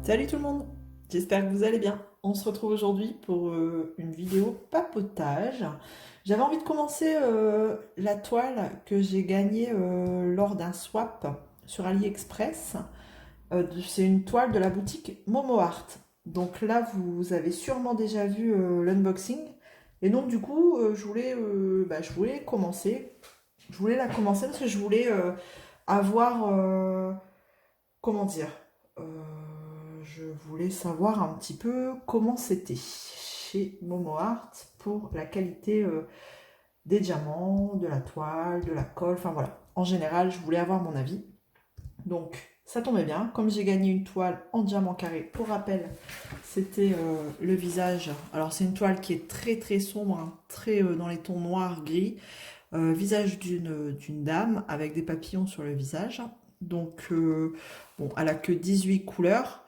Salut tout le monde, j'espère que vous allez bien. On se retrouve aujourd'hui pour une vidéo papotage. J'avais envie de commencer la toile que j'ai gagnée lors d'un swap sur AliExpress. C'est une toile de la boutique Momo Art. Donc là, vous avez sûrement déjà vu l'unboxing. Et donc du coup, je voulais commencer. Je voulais la commencer parce que je voulais avoir, comment dire, euh, je voulais savoir un petit peu comment c'était chez Momo Art pour la qualité des diamants, de la toile, de la colle, enfin voilà. En général, je voulais avoir mon avis. Donc, ça tombait bien. Comme j'ai gagné une toile en diamant carré, pour rappel, c'était le visage. Alors, c'est une toile qui est très très sombre, hein, très dans les tons noirs, gris. Visage d'une dame avec des papillons sur le visage. Donc, bon, elle a que 18 couleurs.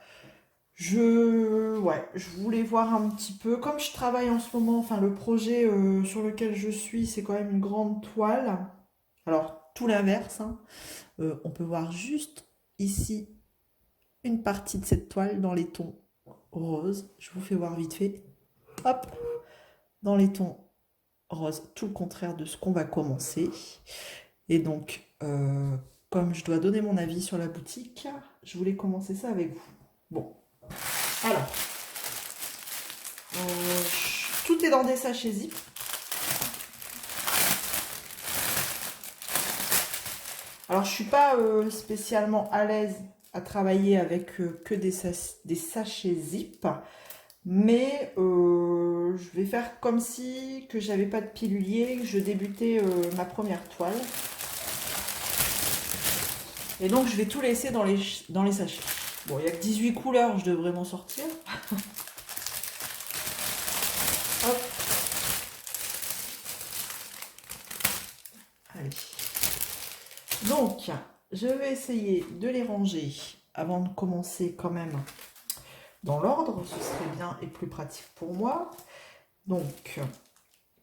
Je voulais voir un petit peu, comme je travaille en ce moment, enfin le projet sur lequel je suis, c'est quand même une grande toile. Alors, tout l'inverse, hein. On peut voir juste ici une partie de cette toile dans les tons roses. Je vous fais voir vite fait. Hop, dans les tons roses, tout le contraire de ce qu'on va commencer. Et donc, comme je dois donner mon avis sur la boutique, je voulais commencer ça avec vous. Bon, alors, tout est dans des sachets zip. Alors, je suis pas spécialement à l'aise à travailler avec que des sachets zip, mais je vais faire comme si que j'avais pas de pilulier, que je débutais ma première toile. Et donc, je vais tout laisser dans les sachets. Bon, il n'y a que 18 couleurs, je devrais m'en sortir. Hop. Allez. Donc, je vais essayer de les ranger avant de commencer quand même dans l'ordre. Ce serait bien et plus pratique pour moi. Donc,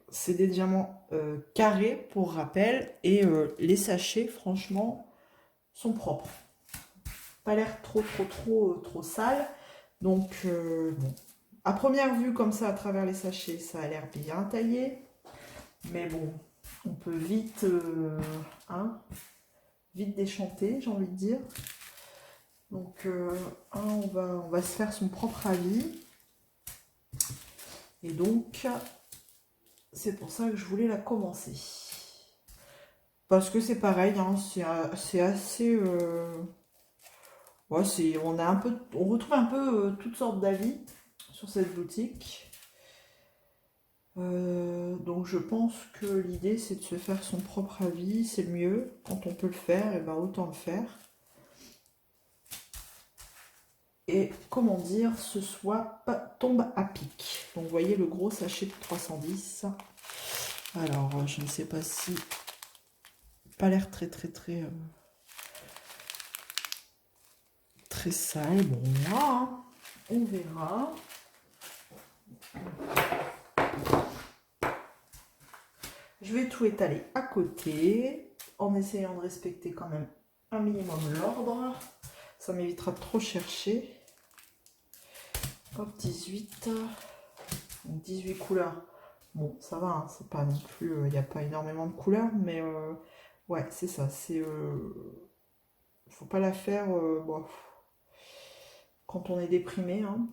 c'est des diamants carrés pour rappel. Et les sachets, franchement, sont propres. Pas l'air trop sale. Donc, bon. À première vue, comme ça, à travers les sachets, ça a l'air bien taillé. Mais bon, on peut vite... vite déchanté, j'ai envie de dire. Donc, on va se faire son propre avis. Et donc, c'est pour ça que je voulais la commencer. Parce que c'est pareil, hein, c'est assez... ouais, on retrouve un peu toutes sortes d'avis sur cette boutique. Donc je pense que l'idée c'est de se faire son propre avis, c'est le mieux. Quand on peut le faire, et ben autant le faire. Et comment dire, ce swap tombe à pic. Donc vous voyez le gros sachet de 310. Alors je ne sais pas si... Pas l'air très sale. Bon là, on verra. Je vais tout étaler à côté en essayant de respecter quand même un minimum l'ordre. Ça m'évitera de trop chercher. Hop, 18. 18 couleurs. Bon, ça va, hein, c'est pas non plus... Il n'y a pas énormément de couleurs, mais ouais, c'est ça. C'est... faut pas la faire bon, quand on est déprimé. Hein.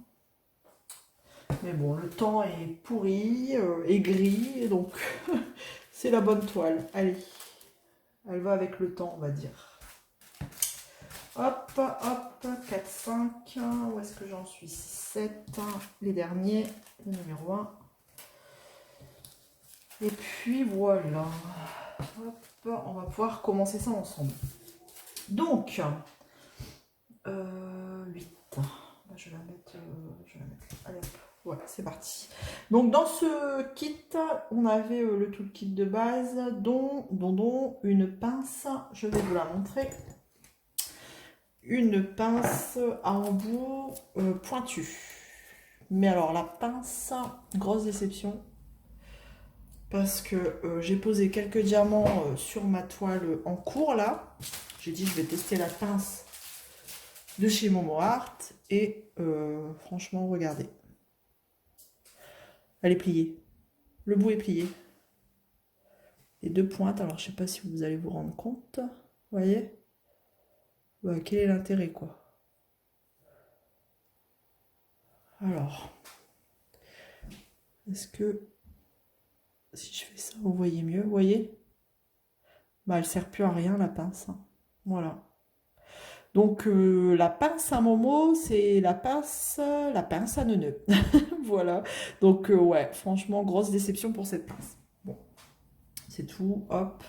Mais bon, le temps est pourri, est gris, donc c'est la bonne toile. Allez, elle va avec le temps, on va dire. Hop, hop, 4, 5. Où est-ce que j'en suis? 7. Les derniers, le numéro 1. Et puis voilà. Hop, on va pouvoir commencer ça ensemble. Donc, 8. Je vais la mettre. Allez hop. Voilà, c'est parti. Donc dans ce kit, on avait le tout kit de base, dont une pince, je vais vous la montrer. Une pince à embout pointu. Mais alors la pince, grosse déception. Parce que j'ai posé quelques diamants sur ma toile en cours là. J'ai dit je vais tester la pince de chez Momo Art. Et franchement, regardez. Elle est pliée. Le bout est plié. Les deux pointes, alors je sais pas si vous allez vous rendre compte. Vous voyez? Bah, quel est l'intérêt, quoi? Alors, est-ce que si je fais ça, vous voyez mieux? Vous voyez? Bah, elle sert plus à rien, la pince, hein. Voilà. Donc, la pince à Momo, c'est la pince à neuneu. Voilà. Donc, ouais, franchement, grosse déception pour cette pince. Bon, c'est tout. Hop.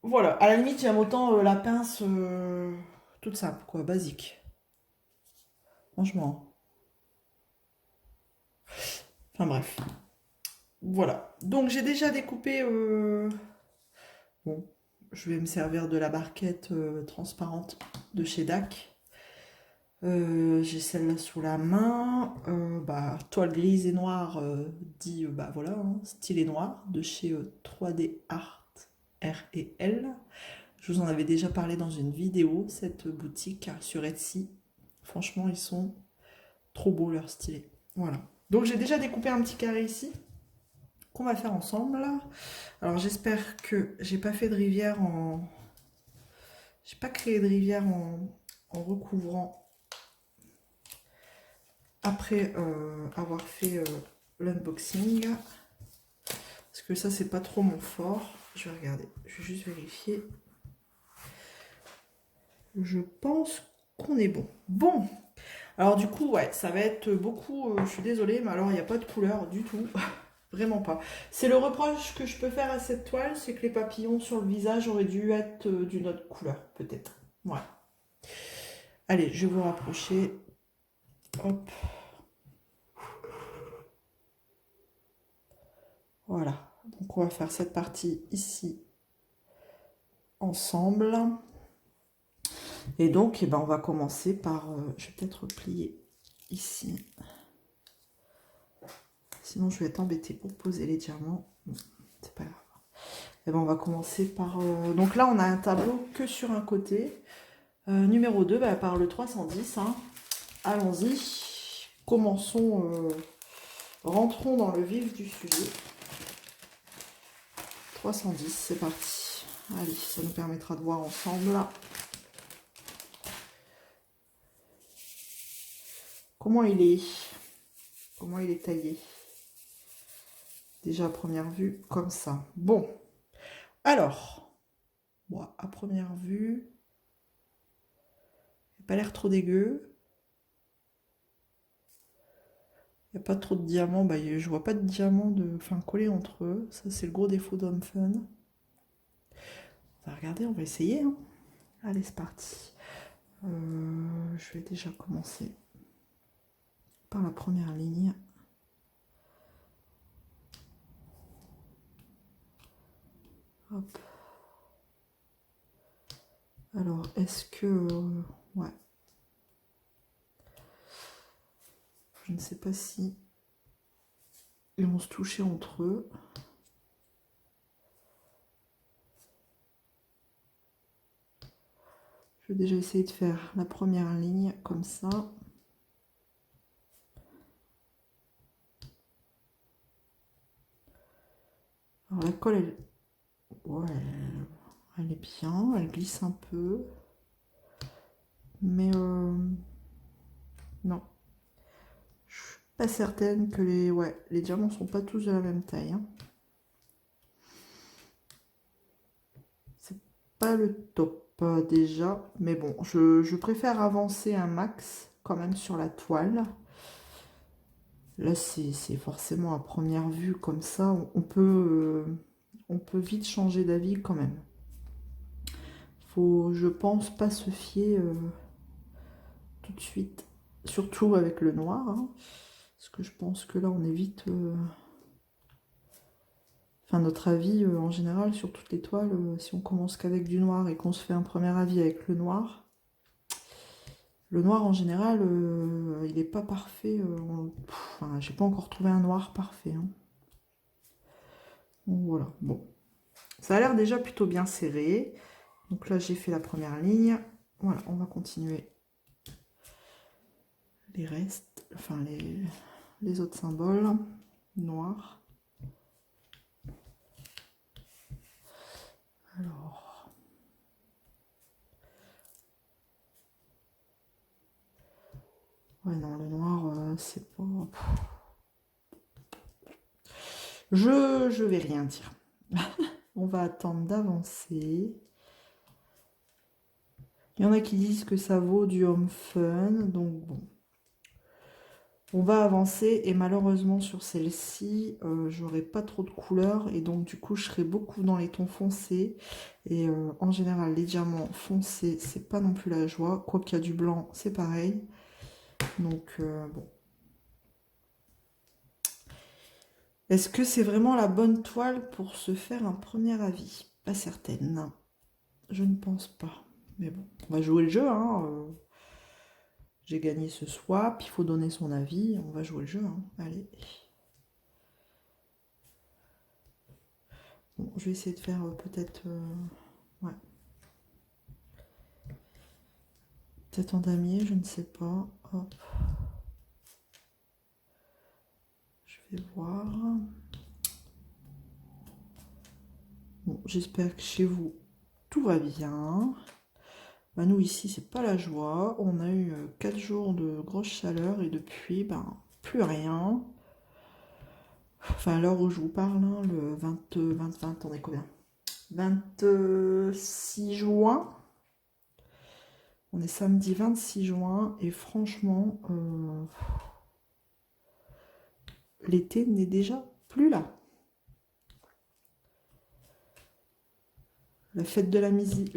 Voilà. À la limite, j'aime autant la pince toute simple, quoi, basique. Franchement. Enfin, bref. Voilà. Donc, j'ai déjà découpé. Bon, je vais me servir de la barquette transparente de chez DAC. J'ai celle-là sous la main. Bah, toile grise et noire, dit, bah voilà, hein, stylet noir de chez 3D Art R et L. Je vous en avais déjà parlé dans une vidéo, cette boutique sur Etsy. Franchement, ils sont trop beaux leurs stylets. Voilà. Donc j'ai déjà découpé un petit carré ici qu'on va faire ensemble. Alors j'espère que j'ai pas fait de rivière en... J'ai pas créé de rivière en recouvrant après avoir fait l'unboxing. Parce que ça, c'est pas trop mon fort. Je vais regarder. Je vais juste vérifier. Je pense qu'on est bon. Bon. Alors du coup, ouais, ça va être beaucoup... je suis désolée, mais alors il n'y a pas de couleur du tout. Vraiment pas. C'est le reproche que je peux faire à cette toile, c'est que les papillons sur le visage auraient dû être d'une autre couleur, peut-être. Voilà. Allez, je vais vous rapprocher. Hop. Voilà. Donc on va faire cette partie ici ensemble. Et donc, eh ben, on va commencer par... je vais peut-être replier ici. Sinon, je vais être embêtée pour poser les diamants. Bon, c'est pas grave. Et ben, on va commencer par... donc là, on a un tableau que sur un côté. Numéro 2, bah, par le 310. Hein. Allons-y. Commençons... rentrons dans le vif du sujet. 310, c'est parti. Allez, ça nous permettra de voir ensemble. Comment il est? Comment il est taillé? Déjà à première vue, comme ça. Bon. Alors, bon, à première vue, il n'a pas l'air trop dégueu. Il n'y a pas trop de diamants. Bah, je vois pas de diamants collés entre eux. Ça, c'est le gros défaut d'Homme Fun. On va regarder, on va essayer. Hein. Allez, c'est parti. Je vais déjà commencer par la première ligne. Hop. Alors, est-ce que... ouais. Je ne sais pas si ils vont se toucher entre eux. Je vais déjà essayer de faire la première ligne comme ça. Alors la colle, elle est bien, elle glisse un peu. Mais non. Je suis pas certaine que les diamants sont pas tous de la même taille. Hein. C'est pas le top déjà. Mais bon, je préfère avancer un max quand même sur la toile. Là, c'est forcément à première vue comme ça. On peut vite changer d'avis quand même. Faut, je pense, pas se fier tout de suite. Surtout avec le noir. Hein, parce que je pense que là, on est vite... Enfin, notre avis, en général, sur toutes les toiles, si on commence qu'avec du noir et qu'on se fait un premier avis avec le noir, en général, il n'est pas parfait. Enfin, j'ai pas encore trouvé un noir parfait. Hein. Donc voilà, bon. Ça a l'air déjà plutôt bien serré. Donc là, j'ai fait la première ligne. Voilà, on va continuer les restes, enfin les autres symboles noirs. Alors, ouais non, le noir, c'est pas... Je vais rien dire. On va attendre d'avancer. Il y en a qui disent que ça vaut du home fun, donc bon. On va avancer et malheureusement sur celle-ci, j'aurai pas trop de couleurs et donc du coup je serai beaucoup dans les tons foncés. Et en général les diamants foncés c'est pas non plus la joie, quoi qu'il y a du blanc c'est pareil. Donc bon. Est-ce que c'est vraiment la bonne toile pour se faire un premier avis? Pas certaine. Je ne pense pas. Mais bon, on va jouer le jeu, hein. J'ai gagné ce swap, il faut donner son avis, on va jouer le jeu, hein. Allez. Bon, je vais essayer de faire peut-être... ouais. Peut-être en damier, je ne sais pas. Hop. Je vais voir. Bon, j'espère que chez vous, tout va bien. Bah, nous, ici, c'est pas la joie. On a eu 4 jours de grosse chaleur et depuis, ben, plus rien. Enfin, à l'heure où je vous parle, hein, le 20, attendez combien? 26 juin. On est samedi 26 juin et franchement, l'été n'est déjà plus là. La fête de la musique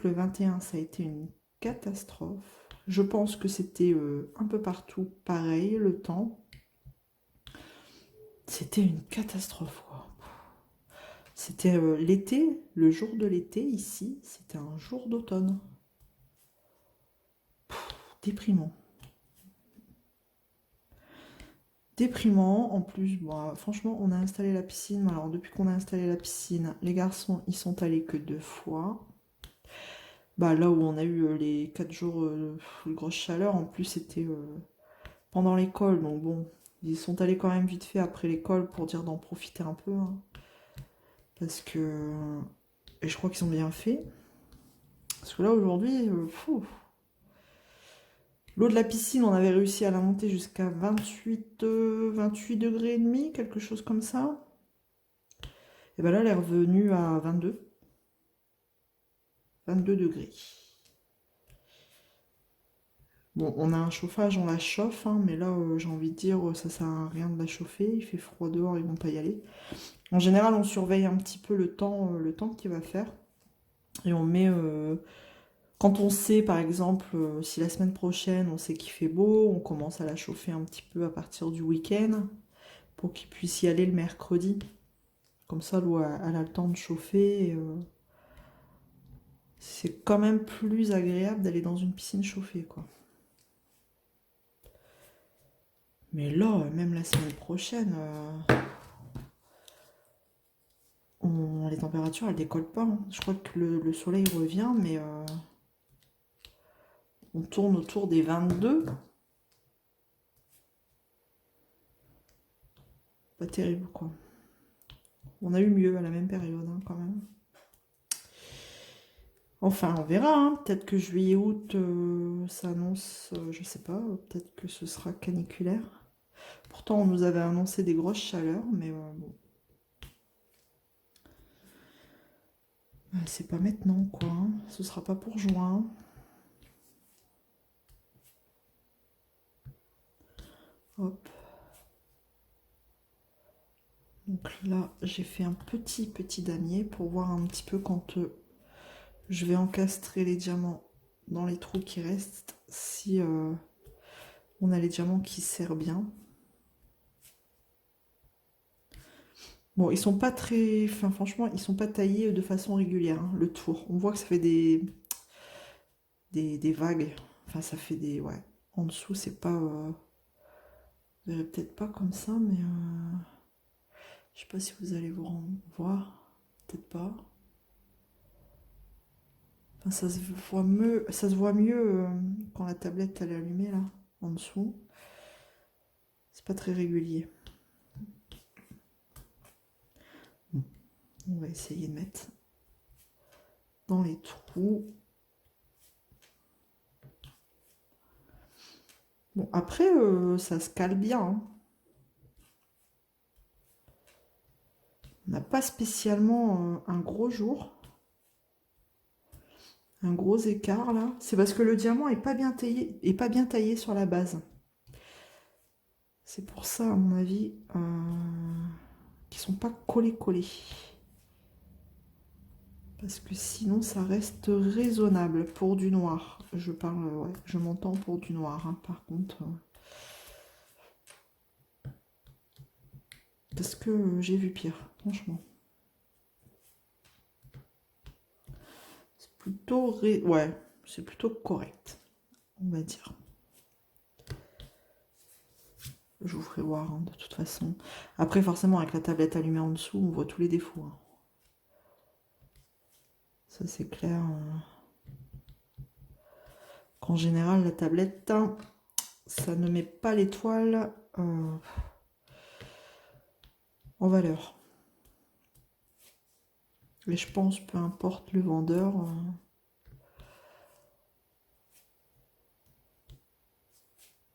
le 21, ça a été une catastrophe. Je pense que c'était un peu partout pareil, le temps. C'était une catastrophe, quoi. C'était l'été, le jour de l'été, ici, c'était un jour d'automne. Déprimant. Déprimant, en plus, bon, franchement, on a installé la piscine. Alors, depuis qu'on a installé la piscine, les garçons, ils sont allés que 2 fois. Bah, là où on a eu les 4 jours de grosse chaleur, en plus, c'était pendant l'école. Donc, bon, ils sont allés quand même vite fait après l'école pour dire d'en profiter un peu. Hein. Parce que... Et je crois qu'ils ont bien fait. Parce que là, aujourd'hui, l'eau de la piscine, on avait réussi à la monter jusqu'à 28 degrés et demi, quelque chose comme ça. Et bien là, elle est revenue à 22 degrés. Bon, on a un chauffage, on la chauffe, hein, mais là, j'ai envie de dire, ça sert à rien de la chauffer. Il fait froid dehors, ils vont pas y aller. En général, on surveille un petit peu le temps qu'il va faire. Et on met... quand on sait, par exemple, si la semaine prochaine, on sait qu'il fait beau, on commence à la chauffer un petit peu à partir du week-end pour qu'il puisse y aller le mercredi. Comme ça, l'eau, elle a le temps de chauffer. Et, c'est quand même plus agréable d'aller dans une piscine chauffée, quoi. Mais là, même la semaine prochaine, les températures, elles décollent pas. Hein. Je crois que le soleil revient, mais on tourne autour des 22. Pas terrible, quoi. On a eu mieux à la même période, hein, quand même. Enfin, on verra. Hein. Peut-être que juillet-août, ça annonce, je sais pas, peut-être que ce sera caniculaire. Pourtant, on nous avait annoncé des grosses chaleurs, mais bon. C'est pas maintenant, quoi. Hein. Ce sera pas pour juin. Hop. Donc là, j'ai fait un petit damier pour voir un petit peu quand je vais encastrer les diamants dans les trous qui restent, si on a les diamants qui serrent bien. Bon, ils sont pas très... Enfin, franchement, ils sont pas taillés de façon régulière, hein, le tour. On voit que ça fait des vagues. Enfin, ça fait des... Ouais. En dessous, c'est pas... Vous verrez peut-être pas comme ça, mais... Je sais pas si vous allez vous voir. Peut-être pas. Enfin, ça se voit mieux quand la tablette elle est allumée là. en dessous. C'est pas très régulier. Bon, on va essayer de mettre dans les trous. Bon, après, ça se cale bien, hein. On n'a pas spécialement un gros jour. Un gros écart, là. C'est parce que le diamant est pas bien taillé sur la base. C'est pour ça, à mon avis, qu'ils sont pas collés. Parce que sinon, ça reste raisonnable pour du noir. Je parle, ouais, je m'entends pour du noir, hein, par contre. Parce que j'ai vu pire, franchement. C'est plutôt... Ouais, c'est plutôt correct, on va dire. Je vous ferai voir, hein, de toute façon. Après, forcément, avec la tablette allumée en dessous, on voit tous les défauts, hein. Ça, c'est clair. Qu'en général, la tablette, ça ne met pas l'étoile en valeur. Et je pense, peu importe le vendeur,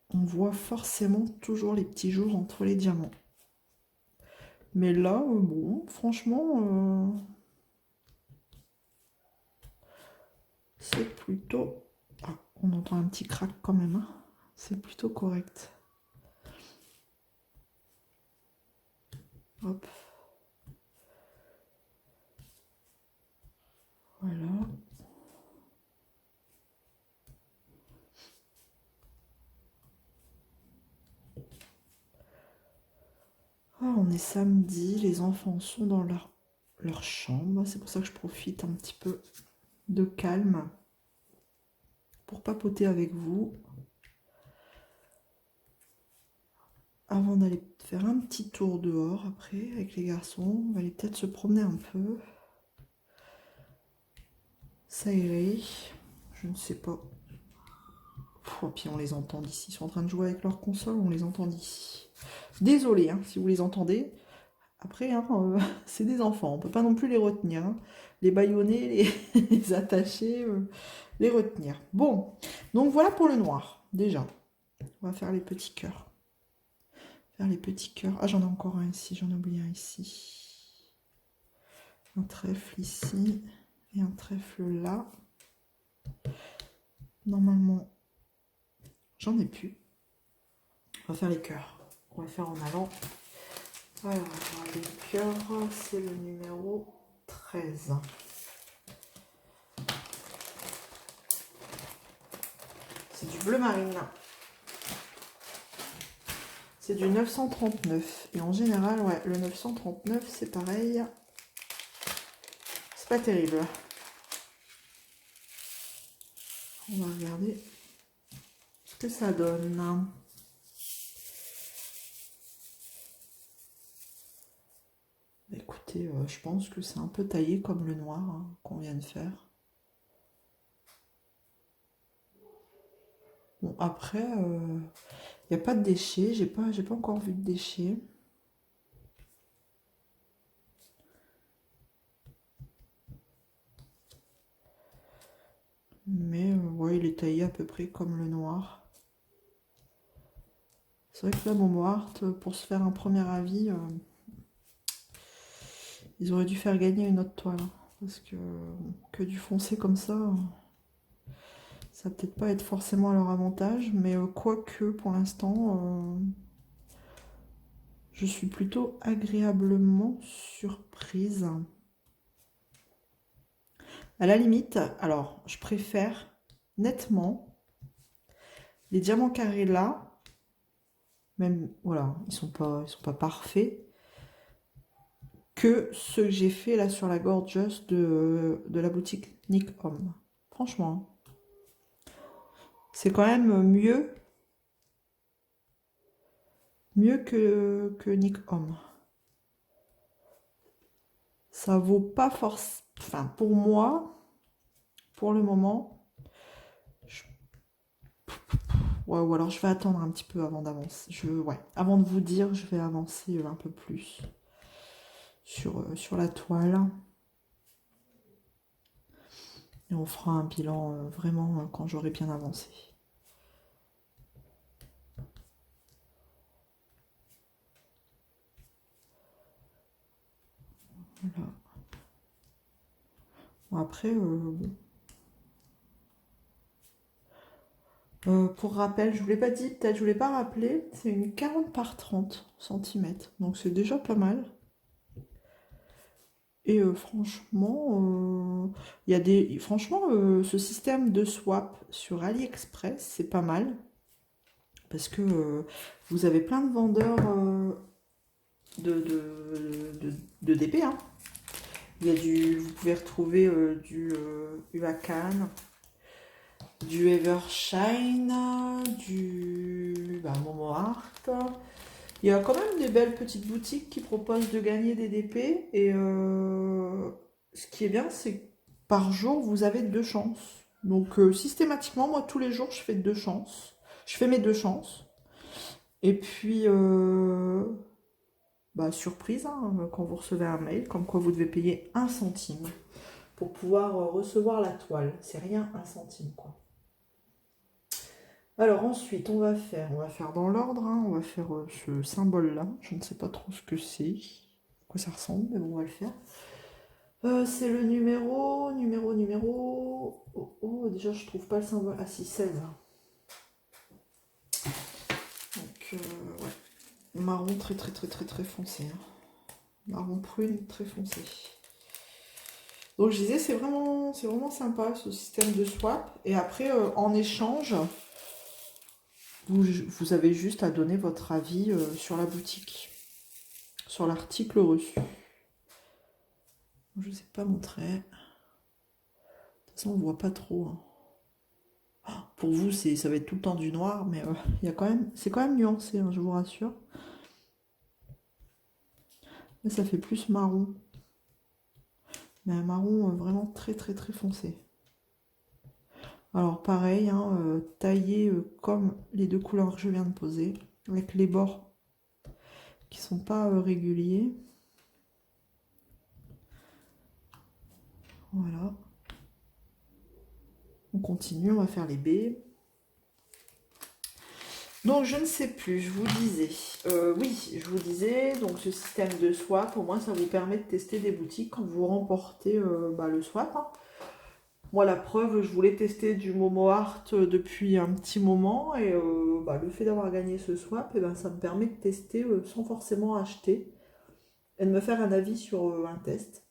on voit forcément toujours les petits jours entre les diamants. Mais là, bon, franchement, c'est plutôt... Ah, on entend un petit crack quand même, hein. C'est plutôt correct. Hop. Voilà. Ah, on est samedi, les enfants sont dans leur chambre. C'est pour ça que je profite un petit peu de calme pour papoter avec vous. Avant d'aller faire un petit tour dehors après avec les garçons, on va aller peut-être se promener un peu. S'aérer, je ne sais pas. Oh, puis on les entend d'ici, ils sont en train de jouer avec leur console, on les entend d'ici. Désolée, hein, si vous les entendez. Après, hein, c'est des enfants, on peut pas non plus les retenir, hein. Les bâillonner, les attacher, les retenir. Bon, donc voilà pour le noir, déjà. On va faire les petits cœurs. Faire les petits cœurs. Ah, j'en ai encore un ici, j'en ai oublié un ici. Un trèfle ici et un trèfle là. Normalement, j'en ai plus. On va faire les cœurs. On va faire en allant. Alors, les cœurs, c'est le numéro 13. C'est du bleu marine. C'est du 939. Et en général, ouais, le 939, c'est pareil. C'est pas terrible. On va regarder ce que ça donne. Écoutez, je pense que c'est un peu taillé comme le noir, hein, qu'on vient de faire. Bon, après, il n'y a pas de déchets. J'ai pas encore vu de déchets. Mais ouais, il est taillé à peu près comme le noir. C'est vrai que là, Momo pour se faire un premier avis, ils auraient dû faire gagner une autre toile, hein, parce que du foncé comme ça, ça va peut-être pas être forcément à leur avantage, mais quoique pour l'instant, je suis plutôt agréablement surprise. À la limite, alors je préfère nettement les diamants carrés là, même voilà, ils sont pas parfaits, que ceux que j'ai fait là sur la Gorgeous de la boutique Nick Home. Franchement, c'est quand même mieux que Nick Home. Ça vaut pas forcément, enfin pour moi, pour le moment, Ouais, ou alors je vais attendre un petit peu avant d'avancer. Ouais, avant de vous dire, je vais avancer un peu plus sur la toile. Et on fera un bilan vraiment quand j'aurai bien avancé. Voilà. Bon, après, pour rappel, je ne vous l'ai pas dit, peut-être je ne vous l'ai pas rappelé, c'est une 40 par 30 cm. Donc c'est déjà pas mal. Et franchement, il y a franchement, ce système de swap sur AliExpress, c'est pas mal. Parce que vous avez plein de vendeurs de DP. Hein. Il y a vous pouvez retrouver du Huracan, du Evershine, du Momo Art. Il y a quand même des belles petites boutiques qui proposent de gagner des DP. Et ce qui est bien, c'est que par jour, vous avez 2 chances. Donc systématiquement, moi, tous les jours, je fais 2 chances. Je fais mes 2 chances. Et puis, surprise, hein, quand vous recevez un mail, comme quoi vous devez payer 1 centime pour pouvoir recevoir la toile. C'est rien, 1 centime, quoi. Alors ensuite, on va faire dans l'ordre, hein, on va faire ce symbole-là. Je ne sais pas trop ce que c'est, à quoi ça ressemble, mais bon, on va le faire. C'est le numéro. Déjà, je trouve pas le symbole. Ah si, 16. Donc, ouais. Marron très foncé. Hein. Marron prune très foncé. Donc je disais, c'est vraiment sympa ce système de swap. Et après, en échange, vous avez juste à donner votre avis sur la boutique, sur l'article reçu. Je ne sais pas montrer. De toute façon, on ne voit pas trop. Hein. Pour vous, ça va être tout le temps du noir, mais c'est quand même nuancé, hein, je vous rassure. Là, ça fait plus marron. Mais un marron vraiment très foncé. Alors pareil, hein, taillé comme les 2 couleurs que je viens de poser, avec les bords qui sont pas réguliers. Voilà. On continue, on va faire les baies. Donc je ne sais plus, je vous disais. Oui, je vous disais, donc ce système de swap, au moins ça vous permet de tester des boutiques quand vous remportez le swap. Hein. Moi, la preuve, je voulais tester du Momo Art depuis un petit moment et le fait d'avoir gagné ce swap, ça me permet de tester sans forcément acheter et de me faire un avis sur un test.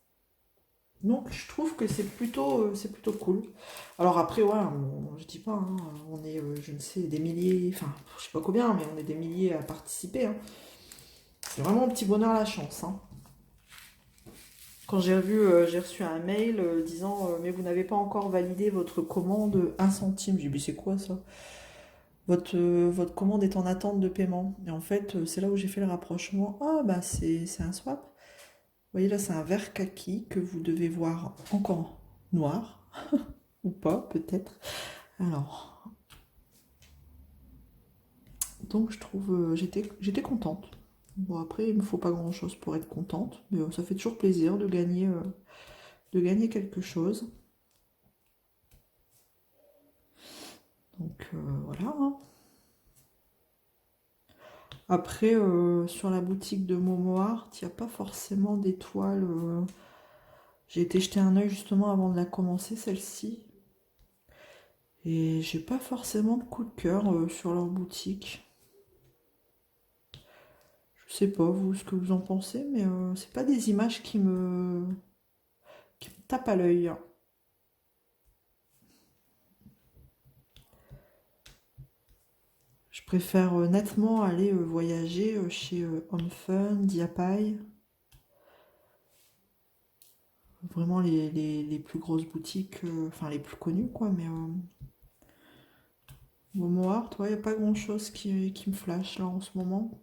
Donc, je trouve que c'est plutôt cool. Alors après, ouais, je dis pas, hein, on est, je ne sais, des milliers, enfin, je sais pas combien, mais on est des milliers à participer. Hein. C'est vraiment un petit bonheur à la chance. Hein. Quand j'ai reçu un mail disant mais vous n'avez pas encore validé votre commande 1 centime. J'ai dit mais c'est quoi ça? Votre commande est en attente de paiement. Et en fait, c'est là où j'ai fait le rapprochement. Ah bah c'est un swap. Vous voyez là, c'est un vert kaki que vous devez voir encore noir. Ou pas, peut-être. Alors. Donc je trouve j'étais contente. Bon après, il me faut pas grand chose pour être contente, mais ça fait toujours plaisir de gagner quelque chose. Donc voilà. Hein. Après, sur la boutique de Momo Art, il n'y a pas forcément d'étoiles. J'ai été jeter un œil justement avant de la commencer, celle-ci. Et j'ai pas forcément de coup de cœur sur leur boutique. Je sais pas, vous, ce que vous en pensez, mais c'est pas des images qui me tapent à l'œil. Hein. Je préfère nettement aller voyager chez Home Fun, Diapai. Vraiment les plus grosses boutiques, enfin les plus connues, quoi, mais Momo Art, il n'y a pas grand chose qui me flash là en ce moment.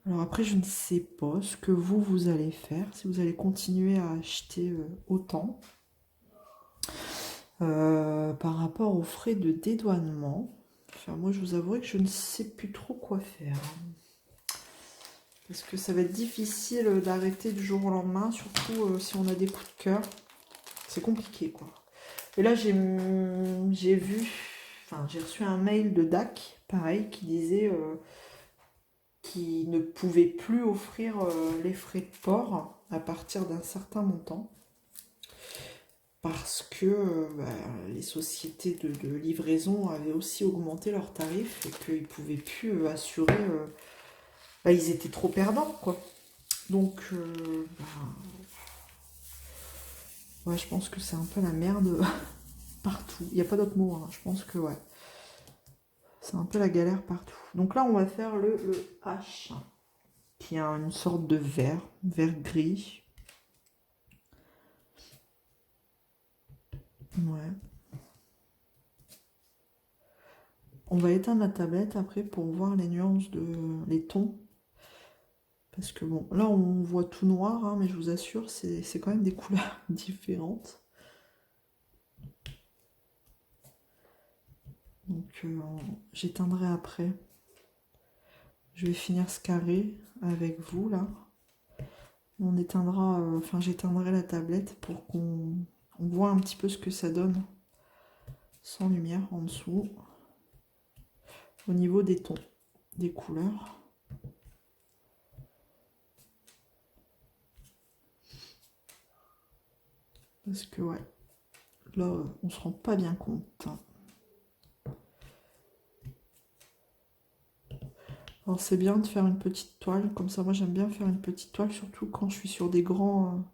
Alors après, je ne sais pas ce que vous allez faire, si vous allez continuer à acheter autant. par rapport aux frais de dédouanement. Enfin, moi, je vous avouerai que je ne sais plus trop quoi faire. Parce que ça va être difficile d'arrêter du jour au lendemain, surtout si on a des coups de cœur. C'est compliqué, quoi. Et là, j'ai vu, enfin, j'ai reçu un mail de DAC, pareil, qui disait qu'il ne pouvait plus offrir les frais de port à partir d'un certain montant. Parce que les sociétés de livraison avaient aussi augmenté leurs tarifs et qu'ils ne pouvaient plus assurer. Ils étaient trop perdants, quoi. Donc, ouais, je pense que c'est un peu la merde partout. Il n'y a pas d'autre mot, hein. Je pense que, ouais, c'est un peu la galère partout. Donc là, on va faire le H, qui a une sorte de vert gris. Ouais. On va éteindre la tablette après pour voir les nuances les tons. Parce que bon, là on voit tout noir, hein, mais je vous assure, c'est quand même des couleurs différentes. Donc j'éteindrai après. Je vais finir ce carré avec vous là. On éteindra, enfin j'éteindrai la tablette pour qu'on voit un petit peu ce que ça donne sans lumière en dessous. Au niveau des tons, des couleurs. Parce que ouais, là on se rend pas bien compte. Alors c'est bien de faire une petite toile, comme ça moi j'aime bien faire une petite toile, surtout quand je suis sur des grandes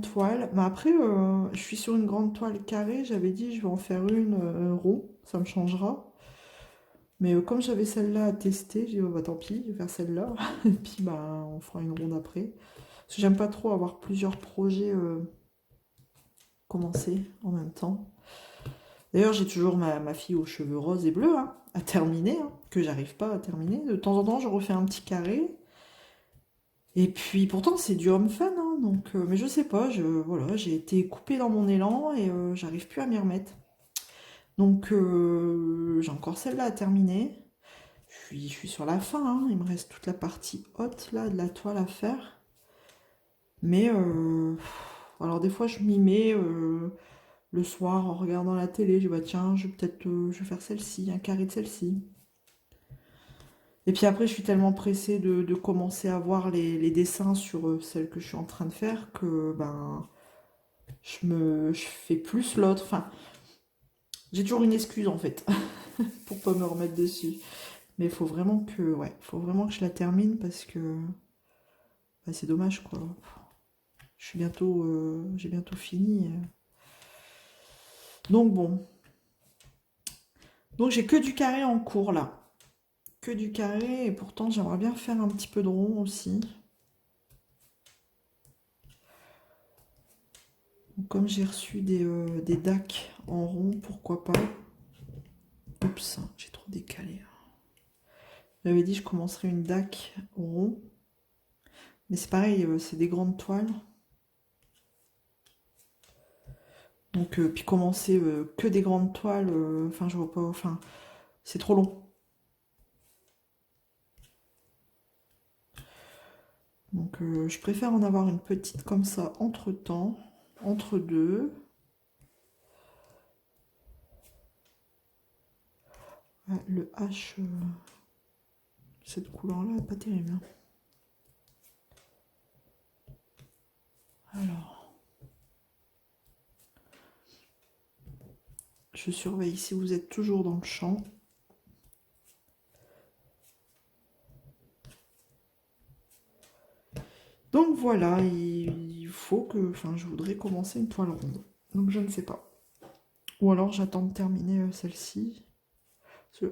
toiles. Mais après, je suis sur une grande toile carrée, j'avais dit je vais en faire une rond, ça me changera. Mais comme j'avais celle-là à tester, j'ai dit oh, bah tant pis, je vais faire celle-là, et puis bah on fera une ronde après. Parce que j'aime pas trop avoir plusieurs projets commencer en même temps. D'ailleurs, j'ai toujours ma fille aux cheveux roses et bleus hein, à terminer, hein, que j'arrive pas à terminer. De temps en temps, je refais un petit carré. Et puis, pourtant, c'est du home fun, hein, donc, mais je sais pas, voilà, j'ai été coupée dans mon élan et j'arrive plus à m'y remettre. Donc, j'ai encore celle-là à terminer. Je suis sur la fin, hein, il me reste toute la partie haute là, de la toile à faire. Mais, alors des fois, je m'y mets. Le soir, en regardant la télé, je dis bah tiens, je vais faire celle-ci, un carré de celle-ci. Et puis après, je suis tellement pressée de commencer à voir les dessins sur celle que je suis en train de faire que ben je fais plus l'autre. Enfin, j'ai toujours une excuse en fait pour pas me remettre dessus. Mais il faut vraiment faut vraiment que je la termine parce que bah, c'est dommage quoi. J'ai bientôt fini. Donc bon. Donc j'ai que du carré en cours là. Que du carré et pourtant j'aimerais bien faire un petit peu de rond aussi. Donc, comme j'ai reçu des DAC en rond, pourquoi pas. Oups, j'ai trop décalé. J'avais dit je commencerai une DAC au rond. Mais c'est pareil, c'est des grandes toiles. Donc, puis commencer que des grandes toiles, enfin je vois pas, enfin c'est trop long. Donc je préfère en avoir une petite comme ça entre temps, entre deux. Ah, le H, cette couleur-là est pas terrible. Hein. Alors, je surveille si vous êtes toujours dans le champ. Donc voilà, il faut que, enfin, je voudrais commencer une toile ronde. Donc je ne sais pas. Ou alors j'attends de terminer celle-ci.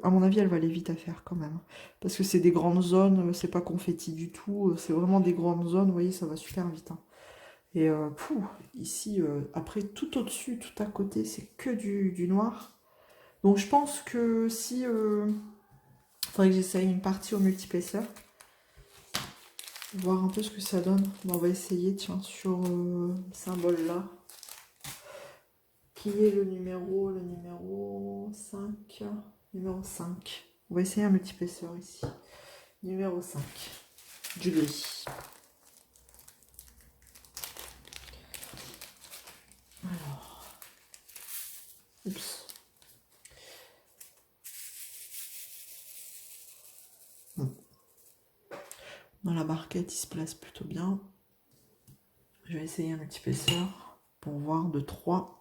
À mon avis, elle va aller vite à faire quand même. Parce que c'est des grandes zones, c'est pas confetti du tout, c'est vraiment des grandes zones, vous voyez, ça va super vite. Hein. Et ici, après, tout au-dessus, tout à côté, c'est que du noir. Donc je pense que si... il faudrait que j'essaye une partie au multipasseur. Voir un peu ce que ça donne. Bon, on va essayer, tiens, sur le symbole là. Qui est le numéro 5. Numéro 5. On va essayer un multiplesseur ici. Numéro 5. Du gris. Alors. Oups. Dans la barquette, il se place plutôt bien. Je vais essayer un multiplesseur pour voir de 3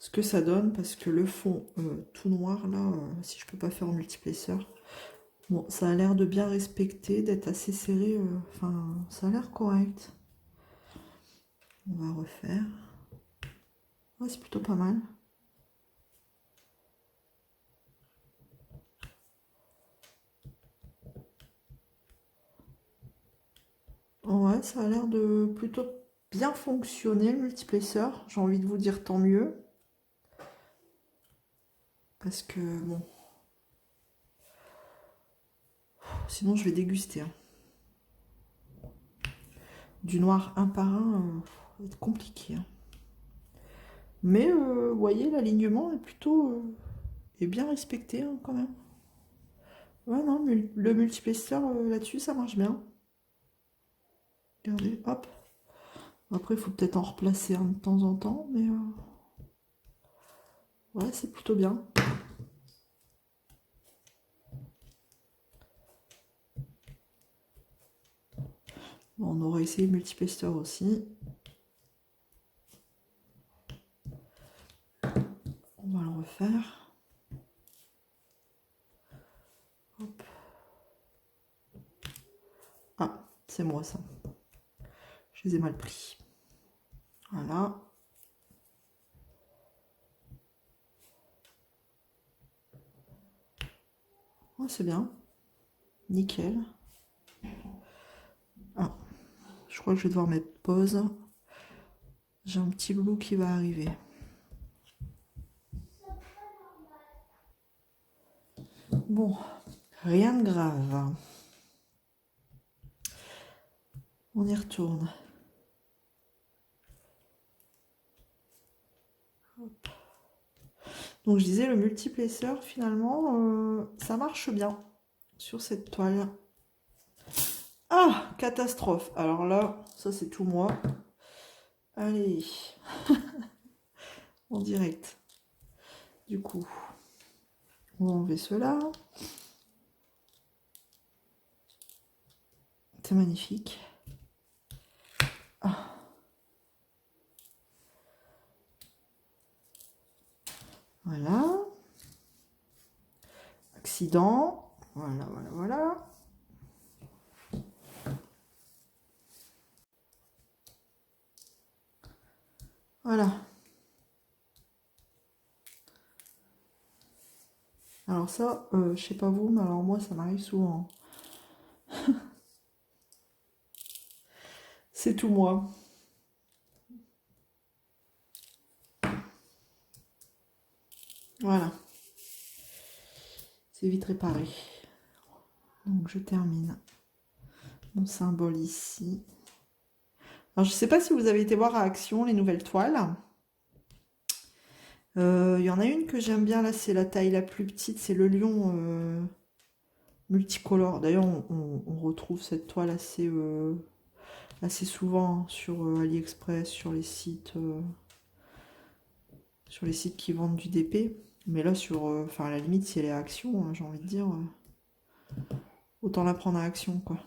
ce que ça donne, parce que le fond tout noir là, si je peux pas faire en multiplesseur, bon, ça a l'air de bien respecter, d'être assez serré, enfin ça a l'air correct. On va refaire. Ouais, c'est plutôt pas mal. Ouais, ça a l'air de plutôt bien fonctionner le multiplesseur. J'ai envie de vous dire tant mieux. Parce que bon. Sinon je vais déguster. Hein. Du noir un par un, ça va être compliqué. Hein. Mais vous voyez, l'alignement est plutôt est bien respecté hein, quand même. Ouais, non, le multiplesseur là-dessus, ça marche bien. Regardez, hop. Après, il faut peut-être en replacer un de temps en temps, mais ouais, c'est plutôt bien. Bon, on aurait essayé le multiplesseur aussi. On va le refaire. Hop. Ah, c'est moi ça. Je les ai mal pris. Voilà. Ouais, c'est bien. Nickel. Ah, je crois que je vais devoir mettre pause. J'ai un petit boulot qui va arriver. Bon, rien de grave. On y retourne. Hop. Donc je disais, le multiplesseur, finalement, ça marche bien sur cette toile. Ah, catastrophe. Alors là, ça c'est tout moi. Allez. En direct. Du coup, on va enlever cela. C'est magnifique. Ah. Voilà. Accident. Voilà, voilà, voilà. Voilà. Alors ça, je sais pas vous, mais alors moi, ça m'arrive souvent. C'est tout moi. Voilà. C'est vite réparé. Donc je termine mon symbole ici. Alors je sais pas si vous avez été voir à Action les nouvelles toiles. Il y en a une que j'aime bien là, c'est la taille la plus petite, c'est le lion multicolore. D'ailleurs, on retrouve cette toile assez souvent sur AliExpress, sur les sites qui vendent du DP. Mais là, enfin à la limite, si elle est à Action, j'ai envie de dire, autant la prendre à Action, quoi.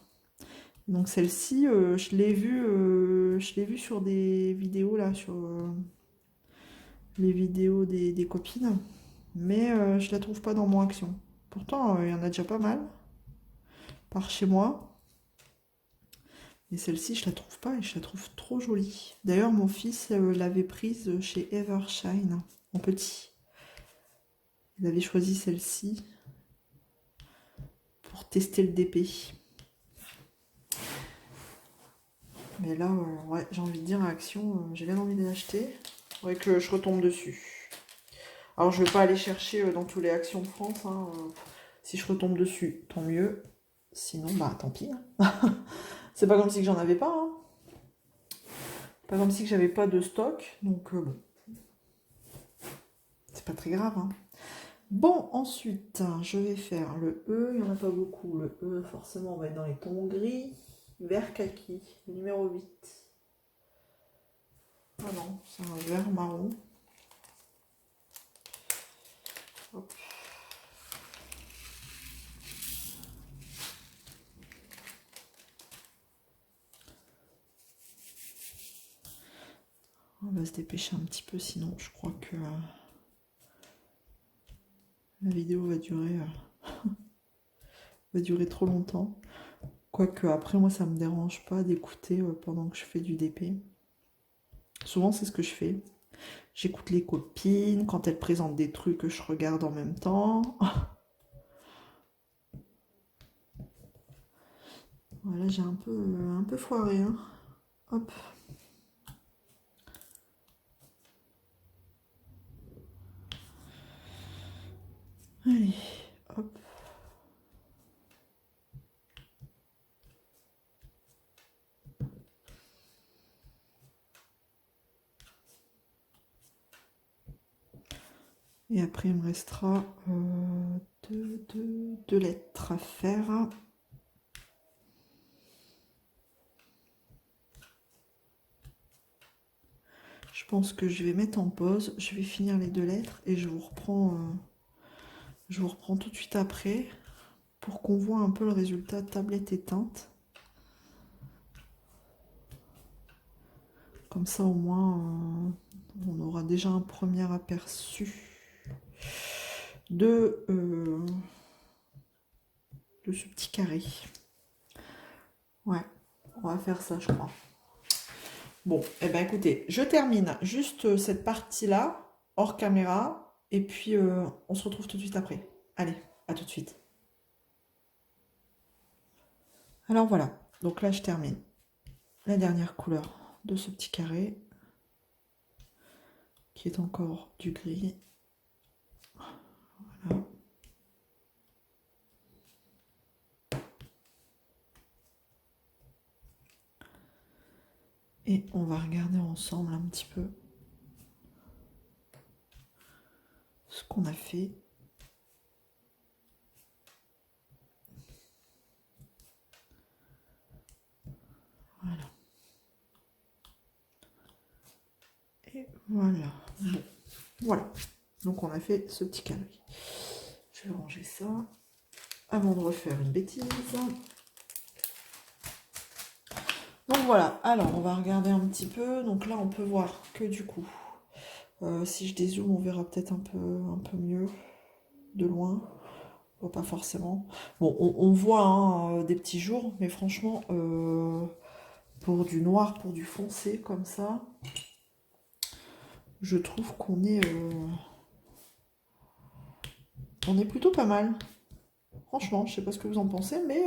Donc celle-ci, je l'ai vue sur des vidéos là, sur les vidéos des copines, mais je la trouve pas dans mon Action. Pourtant, il y en a déjà pas mal par chez moi. Et celle-ci, je la trouve pas et je la trouve trop jolie. D'ailleurs, mon fils l'avait prise chez Evershine en petit. Il avait choisi celle-ci pour tester le DP. Mais là, ouais, j'ai envie de dire à Action, j'ai bien envie de l'acheter. Il faudrait que je retombe dessus. Alors, je vais pas aller chercher dans tous les Actions de France. Hein, si je retombe dessus, tant mieux. Sinon, bah tant pis. Hein. C'est pas comme si que j'en avais pas. Hein. Pas comme si que j'avais pas de stock. Donc bon. c'est pas très grave, hein. Bon, ensuite, je vais faire le E. Il n'y en a pas beaucoup. Le E, forcément, on va être dans les tons gris. Vert kaki, le numéro 8. Ah non, c'est un vert marron. Hop. On va se dépêcher un petit peu, sinon je crois que la vidéo va durer trop longtemps. Quoique après, moi, ça me dérange pas d'écouter pendant que je fais du DP. Souvent, c'est ce que je fais. J'écoute les copines, quand elles présentent des trucs, je regarde en même temps. Voilà, j'ai un peu foiré, hein. Hop. Allez, hop. Et après, il me restera deux lettres à faire. Je pense que je vais mettre en pause. Je vais finir les 2 lettres et je vous reprends tout de suite après pour qu'on voit un peu le résultat tablette éteinte. Comme ça, au moins, on aura déjà un premier aperçu de ce petit carré. Ouais, on va faire ça, je crois. Bon, eh ben écoutez, je termine juste cette partie-là, hors caméra, et puis on se retrouve tout de suite après. Allez, à tout de suite. Alors voilà, donc là je termine la dernière couleur de ce petit carré, qui est encore du gris. Voilà. Et on va regarder ensemble un petit peu ce qu'on a fait. Voilà. Et voilà. Bon. Voilà. Donc on a fait ce petit carré. Je vais ranger ça avant de refaire une bêtise. Donc voilà, alors on va regarder un petit peu. Donc là on peut voir que du coup, si je dézoome, on verra peut-être un peu mieux de loin. Oh, pas forcément. Bon, on voit hein, des petits jours, mais franchement, pour du noir, pour du foncé comme ça, je trouve on est plutôt pas mal. Franchement, je sais pas ce que vous en pensez, mais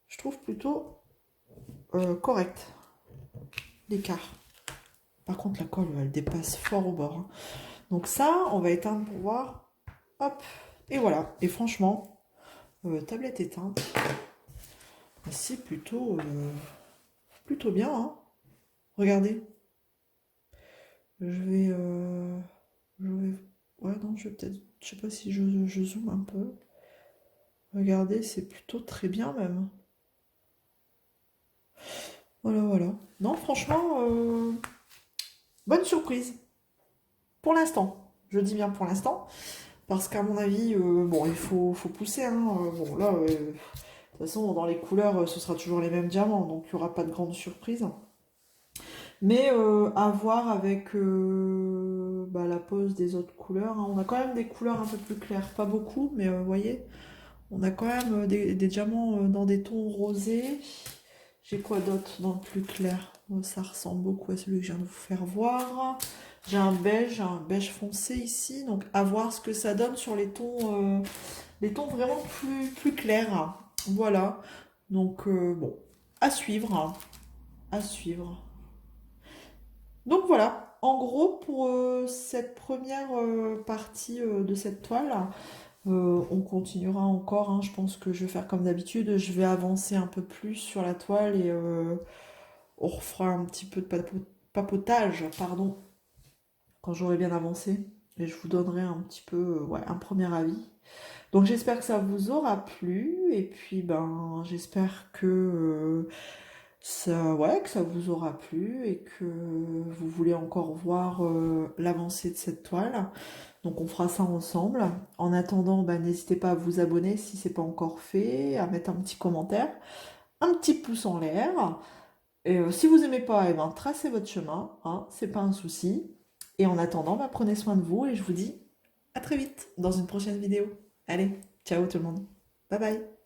je trouve plutôt correct l'écart. Par contre, la colle, elle dépasse fort au bord, hein. Donc ça, on va éteindre pour voir. Hop, et voilà. Et franchement, tablette éteinte, c'est plutôt bien, hein. Regardez. Je vais... Ouais, non, je vais peut-être... Je sais pas si je zoome un peu. Regardez, c'est plutôt très bien même. Voilà, voilà. Non, franchement, bonne surprise. Pour l'instant. Je dis bien pour l'instant. Parce qu'à mon avis, bon, il faut pousser, hein. Bon, là, de toute façon, dans les couleurs, ce sera toujours les mêmes diamants. Donc, il n'y aura pas de grande surprise. Mais à voir avec la pose des autres couleurs, hein. On a quand même des couleurs un peu plus claires. Pas beaucoup, mais vous voyez, on a quand même des diamants dans des tons rosés. J'ai quoi d'autre dans le plus clair? Ça ressemble beaucoup à celui que je viens de vous faire voir. J'ai un beige foncé ici. Donc à voir ce que ça donne sur les tons vraiment plus clairs. Voilà. Donc bon, à suivre. À suivre. Donc voilà, en gros pour cette première partie de cette toile, on continuera encore, hein. Je pense que je vais faire comme d'habitude, je vais avancer un peu plus sur la toile et on refera un petit peu de papotage, pardon, quand j'aurai bien avancé. Et je vous donnerai un petit peu, ouais, un premier avis. Donc j'espère que ça vous aura plu. Et puis ben j'espère que ça, ouais, que ça vous aura plu et que vous voulez encore voir l'avancée de cette toile. Donc on fera ça ensemble. En attendant, ben, n'hésitez pas à vous abonner si c'est pas encore fait, à mettre un petit commentaire, un petit pouce en l'air. Et si vous aimez pas, eh ben, tracez votre chemin, hein, c'est pas un souci. Et en attendant, ben, prenez soin de vous et je vous dis à très vite dans une prochaine vidéo. Allez, ciao tout le monde. Bye bye.